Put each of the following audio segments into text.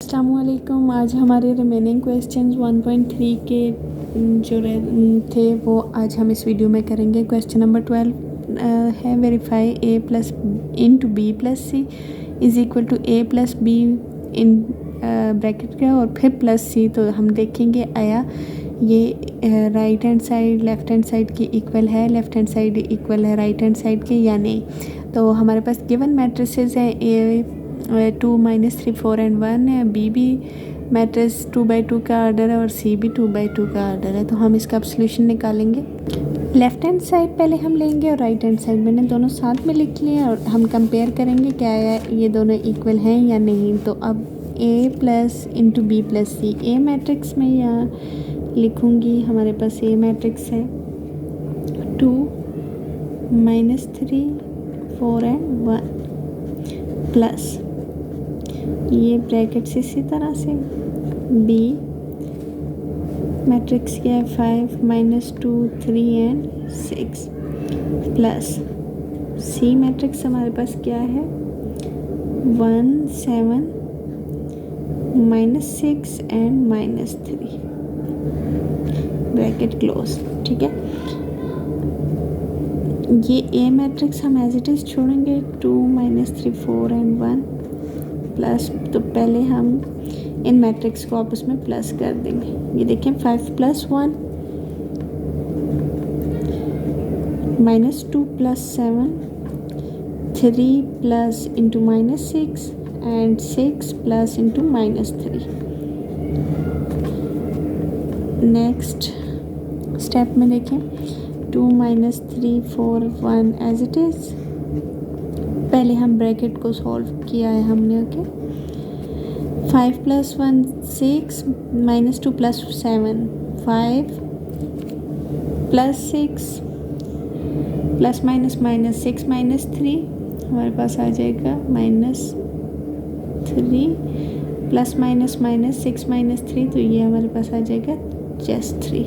अस्सलामुअलैकुम। आज हमारे रिमेनिंग क्वेश्चंस 1.3 के जो थे वो आज हम इस वीडियो में करेंगे। क्वेश्चन नंबर 12 है verify a plus into B plus C is equal to a plus B in bracket का और फिर प्लस सी। तो हम देखेंगे आया ये right hand side left hand side के इक्वल है, लेफ़्ट हैंड साइड इक्वल है राइट हैंड साइड के या नहीं। तो हमारे पास गिवन मैट्रिसेस हैं a 2 - 3 4 एंड 1 है, बी भी मैट्रिक्स 2/2 का ऑर्डर है और सी भी 2/2 का ऑर्डर है। तो हम इसका अब सोल्यूशन निकालेंगे। लेफ़्ट हैंड साइड पहले हम लेंगे और राइट हैंड साइड मैंने दोनों साथ में लिख लिए और हम कंपेयर करेंगे क्या है ये दोनों इक्वल हैं या नहीं। तो अब a plus into B plus C A matrix में यहाँ लिखूँगी। हमारे पास ए मैट्रिक्स है 2 - 3 4 एंड 1 प्लस ये ब्रैकेट्स इसी तरह से बी मैट्रिक्स क्या है 5 - 2 3 एंड 6 प्लस सी मैट्रिक्स हमारे पास क्या है 1 7 -6 एंड -3 ब्रैकेट क्लोज। ठीक है, ये ए मैट्रिक्स हम एज इट इज़ छोड़ेंगे 2 - 3 4 एंड 1 प्लस। तो पहले हम इन मैट्रिक्स को आपस में प्लस कर देंगे। ये देखें 5 + 1 -2 + 7 3 plus into -6 and 6 plus into -3। Next step में देखें 2 - 3 4 1 एज इट इज़। पहले हम ब्रैकेट को सॉल्व किया है हमने। ओके 5 + 1 6 -2 + 7 5 + 6 प्लस माइनस माइनस 6 -3 हमारे पास आ जाएगा -3 प्लस माइनस माइनस 6 -3 तो ये हमारे पास आ जाएगा जस्ट 3।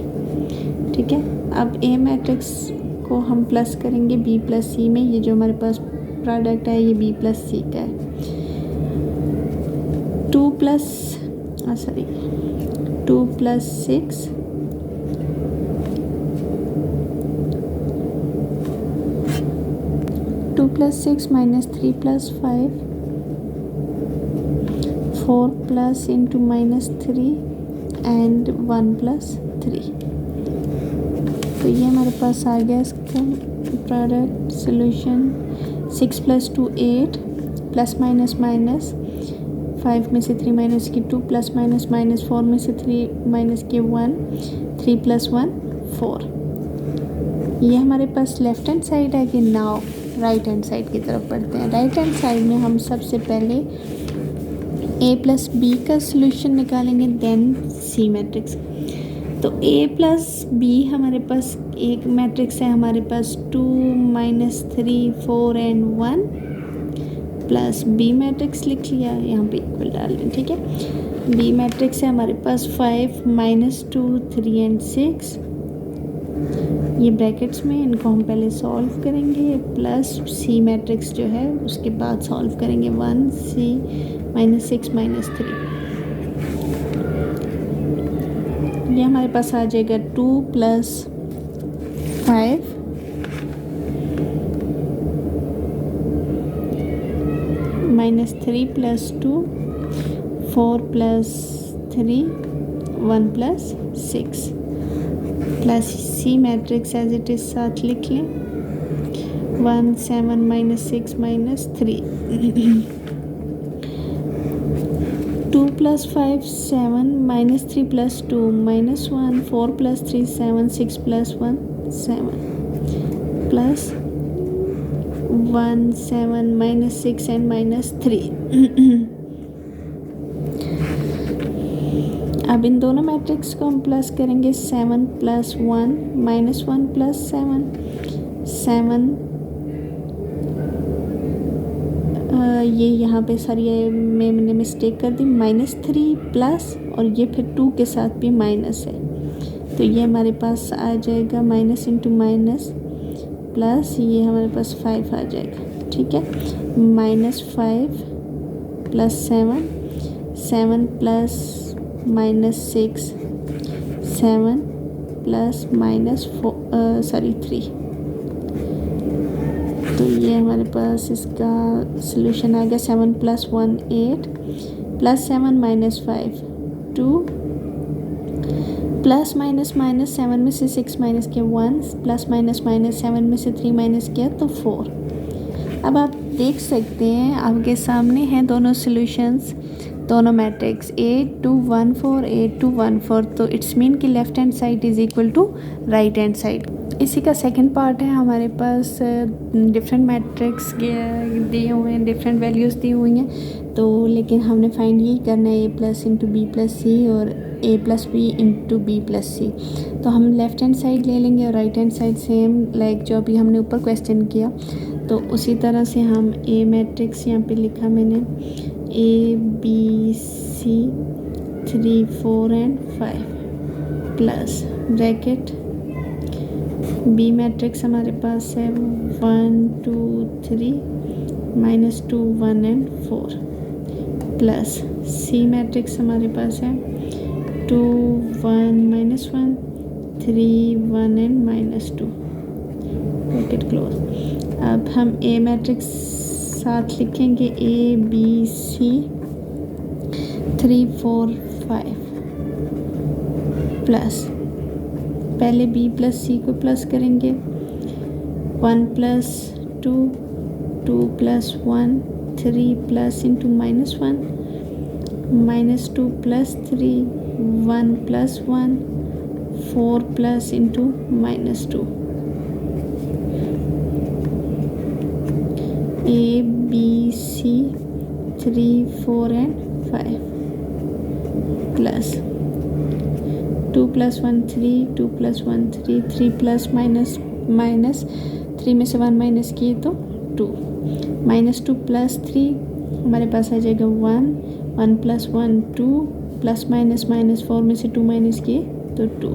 ठीक है, अब ए मैट्रिक्स को हम प्लस करेंगे बी प्लस सी में। ये जो हमारे पास प्रोडक्ट है ये बी प्लस सी का है। 2 + 6 2 + 6 -3 + 5 4 प्लस इंटू -3 एंड 1 + 3। तो ये हमारे पास आ गया इसका product solution 6 + 2 8 plus minus minus 5 में से 3 माइनस की 2 प्लस माइनस माइनस 4 में से 3 माइनस के 1 3 + 1 4। ये हमारे पास लेफ़्ट हैंड साइड है कि नाउ राइट हैंड साइड की तरफ बढ़ते हैं। राइट हैंड साइड में हम सबसे पहले a प्लस बी का सोल्यूशन निकालेंगे देन सी मैट्रिक्स। तो a प्लस बी हमारे पास एक मैट्रिक्स है हमारे पास 2 - 3 4 एंड 1 प्लस बी मैट्रिक्स लिख लिया, यहाँ पे इक्वल डाल दें। ठीक है, बी मैट्रिक्स है हमारे पास 5 - 2 3 एंड 6। ये ब्रैकेट्स में इनको हम पहले सॉल्व करेंगे प्लस सी मैट्रिक्स जो है उसके बाद सॉल्व करेंगे 1 सी -6 -3। ये हमारे पास आ जाएगा 2 + 5 -3 + 2 4 + 3 1 + 6 plus C matrix as it is साथ लिख लें 1 7 -6 -3 2 + 5 7 -3 + 2 -1 4 + 3 7 6 + 1 7 प्लस 1 7 -6 एंड -3। अब इन दोनों मैट्रिक्स को हम प्लस करेंगे 7 + 1 -1 + 7 7 ये यहाँ पे सर ये मैंने मिस्टेक कर दी -3 प्लस और ये फिर 2 के साथ भी माइनस है तो ये हमारे पास आ जाएगा माइनस इंटू माइनस प्लस ये हमारे पास 5 आ जाएगा। ठीक है, -5 + 7 7 प्लस माइनस 6, 7 प्लस माइनस 3। तो ये हमारे पास इसका सॉल्यूशन आ गया। 7 plus 1 8 plus 7 minus 5 2 plus minus 7 में से 6 माइनस किया 1 प्लस माइनस 7 में से 3 माइनस किया तो 4। अब आप देख सकते हैं आपके सामने हैं दोनों सॉल्यूशंस, दोनों मैट्रिक्स 8 2 1 4 8 2 1 4। तो इट्स मीन कि left hand side is equal to right hand side. इसी का सेकंड पार्ट है, हमारे पास डिफरेंट मैट्रिक्स दिए हुए हैं, डिफरेंट वैल्यूज़ दी हुई हैं। तो लेकिन हमने फाइंड यही करना है a plus into B plus C और a plus B into B plus C. तो हम लेफ़्ट हैंड साइड ले लेंगे और right hand side same like जो अभी हमने ऊपर क्वेश्चन किया। तो उसी तरह से हम a मैट्रिक्स यहाँ पे लिखा मैंने a b c 3 4 and 5 plus bracket B matrix हमारे पास है 1 2 3 minus 2 1 and 4 plus C matrix हमारे पास है 2 1 minus 1 3 1 and minus 2 bracket close. अब हम ए मैट्रिक्स साथ लिखेंगे ए बी सी 3 4 5 प्लस पहले b प्लस सी को प्लस करेंगे 1 plus 2 2 plus 1 3 plus into minus 1 minus 2 plus 3 1 plus 1 4 plus into minus 2 a b c 3 4 and 5 plus 2 plus 1 3 2 plus 1 3 3 plus minus 3 में से 1 minus किए तो 2 minus 2 plus 3 हमारे पास आ जाएगा 1 1 प्लस 1 2 प्लस माइनस 4 में से 2 माइनस किए तो 2।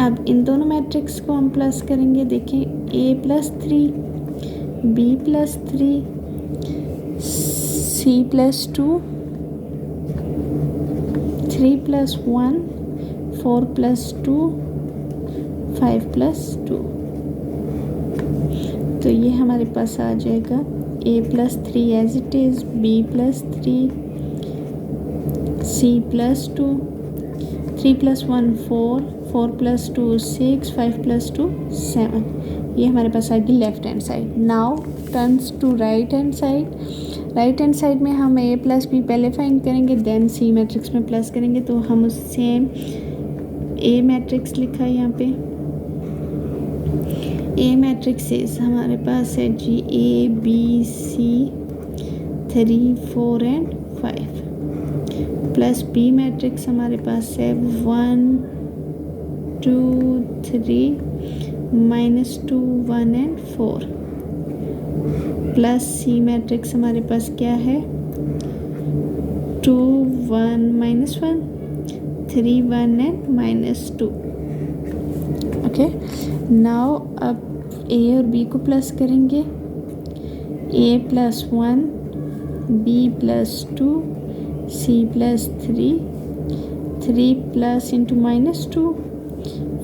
अब इन दोनों मैट्रिक्स को हम प्लस करेंगे। देखें a plus 3 b plus 3 c plus 2 3 plus 1 4 plus 2 5 plus 2। तो ये हमारे पास आ जाएगा a plus 3 as it is, b plus 3 c plus 2 3 plus 1 4 4 plus 2 6 5 plus 2 7। ये हमारे पास आ गई left hand side. Now turns to right hand side. Right hand side में हम a प्लस बी पहले फाइंड करेंगे, देन सी मैट्रिक्स में प्लस करेंगे। तो हम उस सेम a मैट्रिक्स लिखा है यहाँ पे। a मैट्रिक्स हमारे पास है जी a b c 3 4 and 5 plus b matrix हमारे पास है 1 2 3 minus 2 1 and 4 plus C matrix हमारे पास क्या है 2 1 minus 1 3 1 and minus 2। Okay, now अब a और b को प्लस करेंगे। a plus 1 b plus 2 c plus 3 plus into minus 2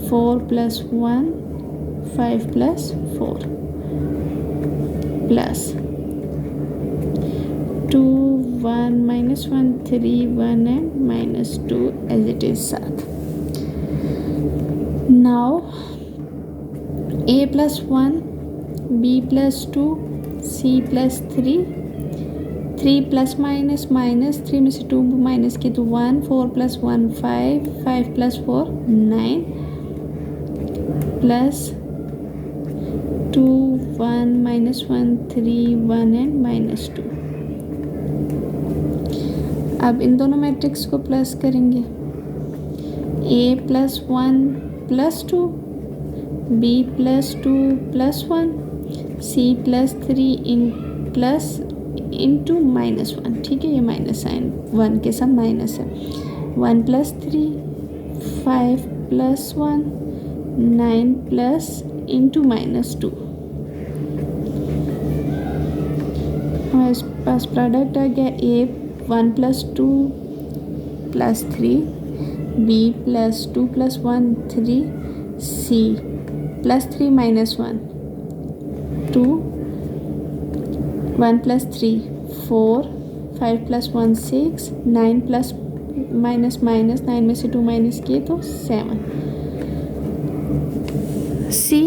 4 plus 1 5 plus 4 plus 2 1 minus 1 3 1 and minus 2 as it is साथ। Now a plus 1 b plus 2 c plus 3 plus minus 3 में से 2 minus किए तो 1 4 plus 1 5 5 plus 4 9 plus 2 1 minus 1 3 1 and minus 2। अब इन दोनों matrix को plus करेंगे। a plus 1 plus 2 b plus 2 plus 1 c plus 3 in plus into minus 1। ठीक है, ये माइनस साइन 1 के साथ माइनस है। 1 plus 3 5 plus 1 9 plus into minus 2। हमारे पास प्रोडक्ट आ गया ए 1 + 2 + 3, बी + 2 + 1 3, सी +3 - 1 2, 1 + 3 4, 5 + 1 6, 9 + -, 9 में से 2 माइनस किए तो 7। See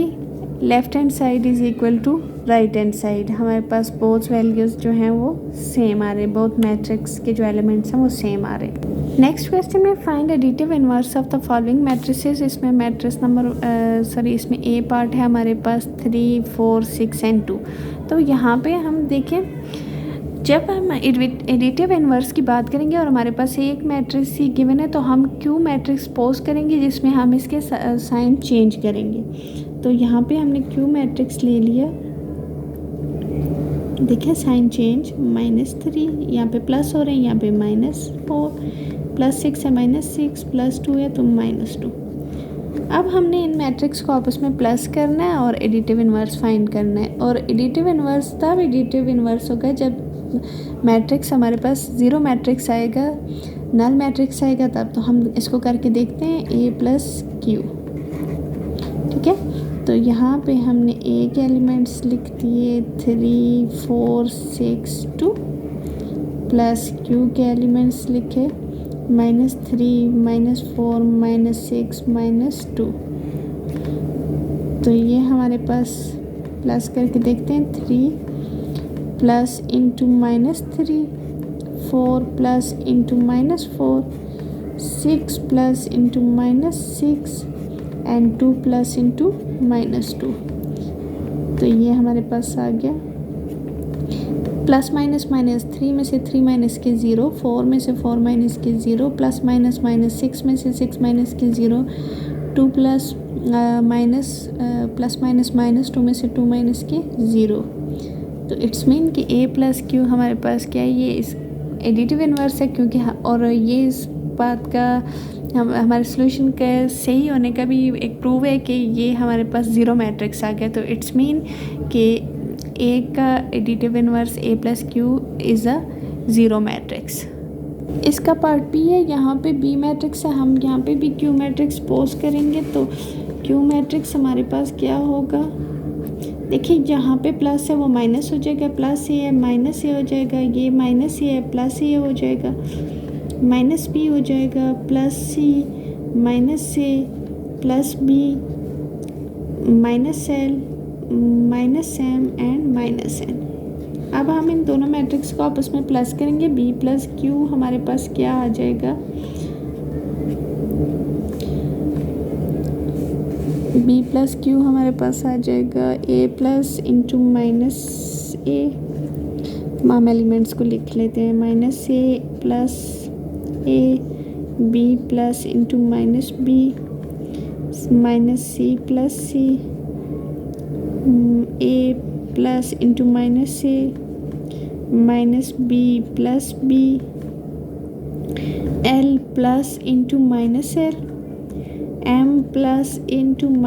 left hand side is equal to right hand side, हमारे पास बोथ वैल्यूज़ जो हैं वो सेम आ रहे, बोथ मैट्रिक्स के जो एलिमेंट्स हैं वो सेम आ रहे। नेक्स्ट क्वेश्चन में find additive inverse of the following matrices. इसमें मैट्रिक्स नंबर इसमें ए पार्ट है हमारे पास 3, 4, 6 एंड 2। तो यहाँ पे हम देखें, जब हम एडिटिव इनवर्स की बात करेंगे और हमारे पास एक मैट्रिक्स ही गिवन है तो हम क्यू मैट्रिक्स पोज करेंगे जिसमें हम इसके साइन चेंज करेंगे। तो यहाँ पे हमने क्यू मैट्रिक्स ले लिया, देखिए साइन चेंज -3, यहाँ पे प्लस हो रहे हैं, यहाँ पे -4, +6 है -6, +2 है तो -2। अब हमने इन मैट्रिक्स को आपस में प्लस करना है और एडिटिव इनवर्स फाइंड करना है। और एडिटिव इनवर्स तब एडिटिव इनवर्स होगा जब मैट्रिक्स हमारे पास ज़ीरो मैट्रिक्स आएगा, नल मैट्रिक्स आएगा तब। तो हम इसको करके देखते हैं A + Q, ठीक है। तो यहाँ पे हमने ए के एलिमेंट्स लिख दिए 3, 4, 6, 2 प्लस Q के एलिमेंट्स लिखे -3, -4, -6, -2। तो ये हमारे पास प्लस करके देखते हैं 3 plus into -3, 4 plus into -4, 6 plus into -6 and 2 plus into -2। तो ये हमारे पास आ गया प्लस माइनस माइनस 3 में से 3 माइनस के 0, 4 में से 4 माइनस के 0, प्लस माइनस माइनस 6 में से 6 माइनस के 0, 2 प्लस माइनस माइनस 2 में से 2 माइनस के 0। तो इट्स मीन कि A + Q हमारे पास क्या है, ये इस एडिटिव इनवर्स है क्योंकि और ये इस बात का हमारे सोल्यूशन के सही होने का भी एक प्रूव है कि ये हमारे पास ज़ीरो मैट्रिक्स आ गया। तो इट्स मीन कि A का additive inverse A + Q is a zero matrix. इसका पार्ट B है, यहाँ पे B मैट्रिक्स है, हम यहाँ पे भी Q मैट्रिक्स पोज करेंगे। तो Q मैट्रिक्स हमारे पास क्या होगा, देखिए जहाँ पे प्लस है वो माइनस हो जाएगा, प्लस A है माइनस A हो जाएगा, ये माइनस A है प्लस A हो जाएगा, माइनस B हो जाएगा, plus C minus A plus B minus L minus M and minus N। अब हम इन दोनों मैट्रिक्स को आपस में प्लस करेंगे, B + Q हमारे पास क्या आ जाएगा, B + Q हमारे पास आ जाएगा A + इंटू -A। हम एलिमेंट्स को लिख लेते हैं, -A plus A, B + into -B, -C + C, A plus into -A, -B + B, L plus into -L, M plus into -M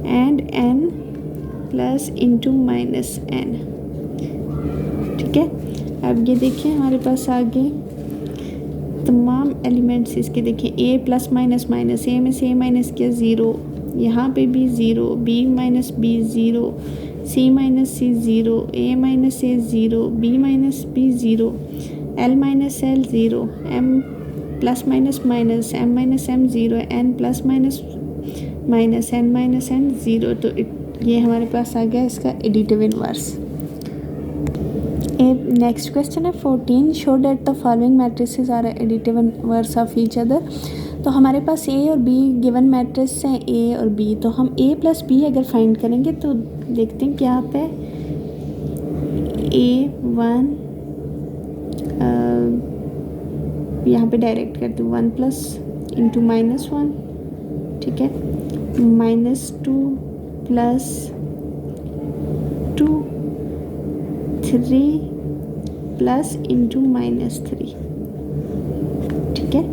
and N plus into -N। ठीक है, अब ये देखिए हमारे पास आगे तमाम एलिमेंट्स इसके देखिए, A + माइनस A में से A माइनस किया 0, यहाँ पे भी 0, B - B 0, C - C 0, A - A 0, B - B 0, L - L 0, M +- M - M 0, N +- N - N 0। तो ये हमारे पास आ गया इसका एडिटिव इनवर्स। नेक्स्ट क्वेश्चन है 14, show that the following matrices are additive inverse of each other. तो हमारे पास A और B गिवन मैट्रिक्स हैं, A और B। तो हम A + B अगर फाइंड करेंगे तो देखते हैं क्या आता है। A1 यहाँ पे डायरेक्ट करती हूँ, 1 प्लस इंटू -1, ठीक है, -2 प्लस 2, 3 प्लस इंटू -3, ठीक है।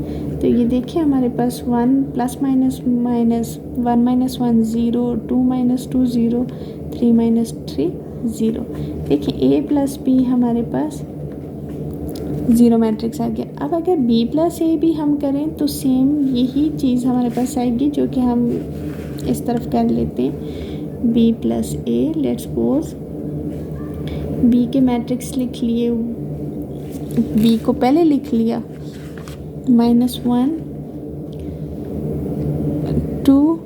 तो ये देखिए हमारे पास 1 +- 1 -1 0, 2 - 2 0, 3 - 3 0। देखिए a प्लस बी हमारे पास 0 मैट्रिक्स आ गया। अब अगर b प्लस ए भी हम करें तो सेम यही चीज़ हमारे पास आएगी, जो कि हम इस तरफ कर लेते हैं b plus A. Let's suppose b के मैट्रिक्स लिख लिए, b को पहले लिख लिया -1 2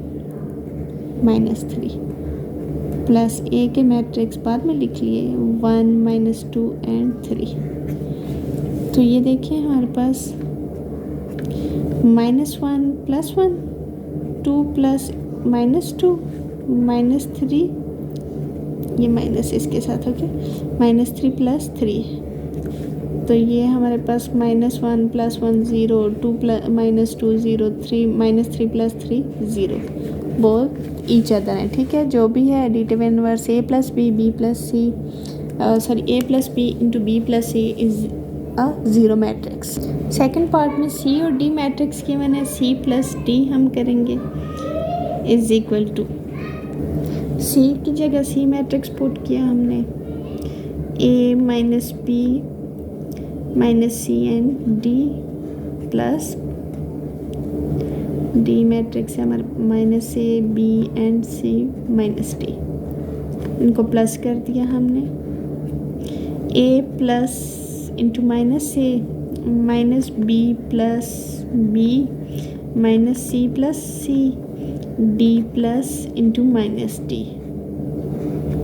-3, प्लस ए के मैट्रिक्स बाद में लिख लिए 1 -2 एंड 3। तो ये देखिए हमारे पास -1 + 1 2 प्लस -2 -3, ये माइनस इसके साथ हो गया -3 + 3। तो ये हमारे पास -1 + 1 0 2 -2 0 3 -3 + 3 0, बोथ ईच अदर है। ठीक है, जो भी है additive inverse a plus B B plus C a plus B into B plus C is a 0 matrix. Second part में c और d मैट्रिक्स की मैंने c प्लस d हम करेंगे इज इक्वल टू, c की जगह c मैट्रिक्स पुट किया हमने a minus b minus C and d plus d matrix है हमारे minus a b and c minus d। इनको प्लस कर दिया हमने, a plus into minus a minus b plus b minus c plus c d plus into minus d।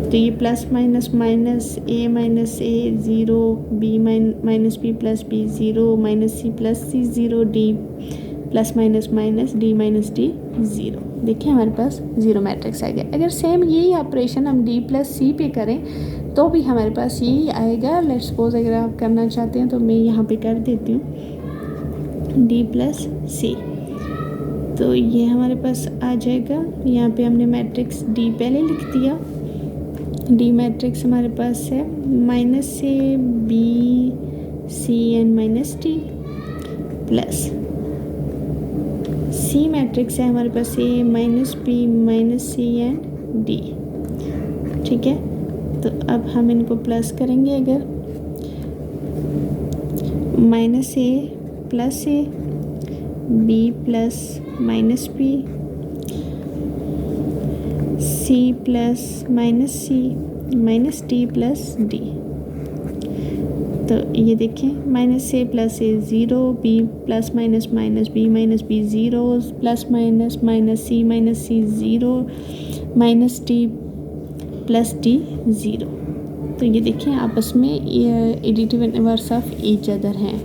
तो ये plus minus minus a minus a 0 b minus b plus b 0 minus c plus c 0 d plus minus minus d minus d 0। देखिए हमारे पास 0 matrix आ गया। अगर same यही operation हम d plus c पे करें तो भी हमारे पास यही आएगा। लेट्स सपोज अगर आप करना चाहते हैं तो मैं यहाँ पे कर देती हूँ d प्लस c, तो ये हमारे पास आ जाएगा। यहाँ पे हमने मैट्रिक्स d पहले लिख दिया, d मैट्रिक्स हमारे पास है -a b c and minus d plus c matrix है हमारे पास a minus b minus c and d। ठीक है, तो अब हम इनको प्लस करेंगे। अगर -a plus a b plus minus b c plus minus c minus d plus d। तो ये देखें -a plus a 0 b plus minus minus b minus b 0 plus minus minus c minus c 0 minus d plus d 0। तो ये देखें आपस में additive inverse of each other हैं।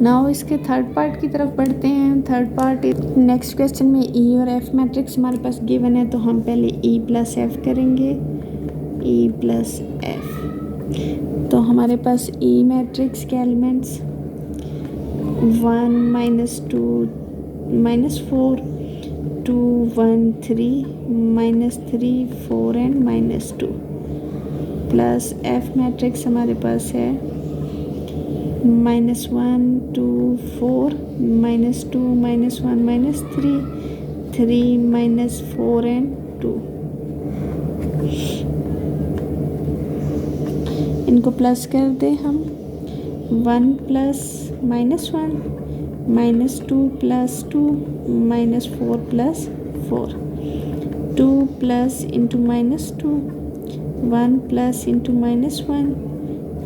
Now इसके थर्ड पार्ट की तरफ बढ़ते हैं। थर्ड पार्ट नेक्स्ट क्वेश्चन में e और f मैट्रिक्स हमारे पास गिवन है, तो हम पहले e प्लस f करेंगे, e प्लस f। तो हमारे पास e मैट्रिक्स के elements 1 -2 -4 2 1 3 -3 4 and -2 plus f matrix हमारे पास है -1 2 4 -2 -1 -3 3 -4 एंड 2। इनको प्लस कर दे हम 1 plus -1 -2 plus 2 -4 plus 4 2 plus into -2 1 plus into -1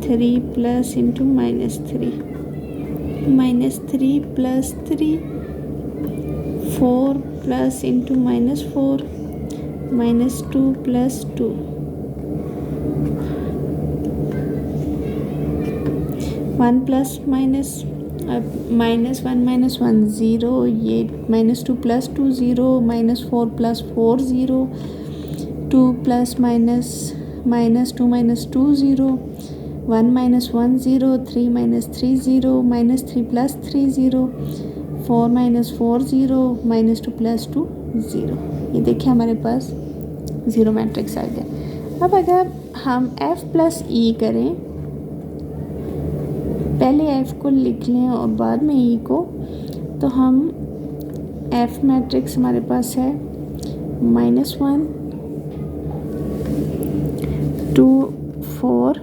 3 plus into -3 -3 plus 3 4 plus into -4 -2 plus 2 1 plus minus -1 -1 0, ये -2 plus 2 0 -4 plus 4 0 2 plus -2 0 1 -1 0 3 -3 0 -3 plus 3 0 4 -4 0 -2 plus 2 0। ये देखिए हमारे पास 0 मैट्रिक्स आ गया। अब अगर हम f प्लस e करें, पहले f को लिख लें और बाद में e को, तो हम f मैट्रिक्स हमारे पास है -1 2 4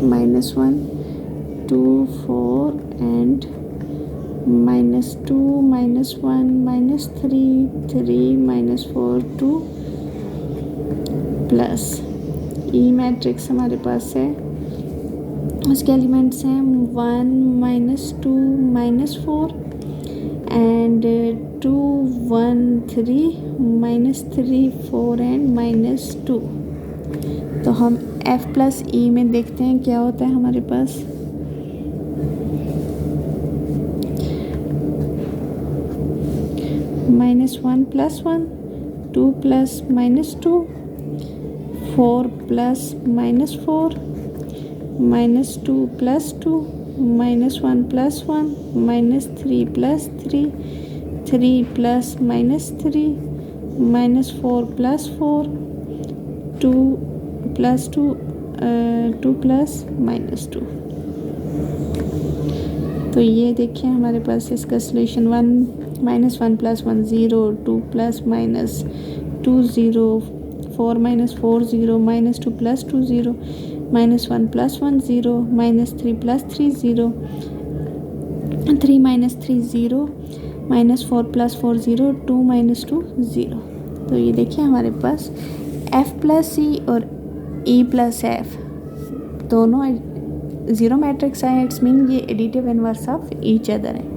-1 2 4 and -2 -1 -3 3 -4 2 प्लस ई मैट्रिक्स हमारे पास है, उसके एलिमेंट्स हैं 1 -2 -4 एंड 2 1 3 -3 4 एंड -2। तो हम f प्लस ई में देखते हैं क्या होता है हमारे पास। -1 + 1 2 + -2 4 + -4 -2 + 2 -1 + 1 -3 + 3 3 + -3 -4 + 4 2 + 2 2 + -2। तो ये देखिए हमारे पास इसका सॉल्यूशन 1 -1 + 1 0 2 + -2 0 4 - 4 0 -2 + 2 0 -1 + 1 0 -3 + 3 0 3 - 3 0 -4 + 4 0 2 - 2 0। तो ये देखिए हमारे पास f + e और e + f दोनों ज़ीरो मैट्रिक्स हैं। इट्स मीन ये additive inverse of each other है।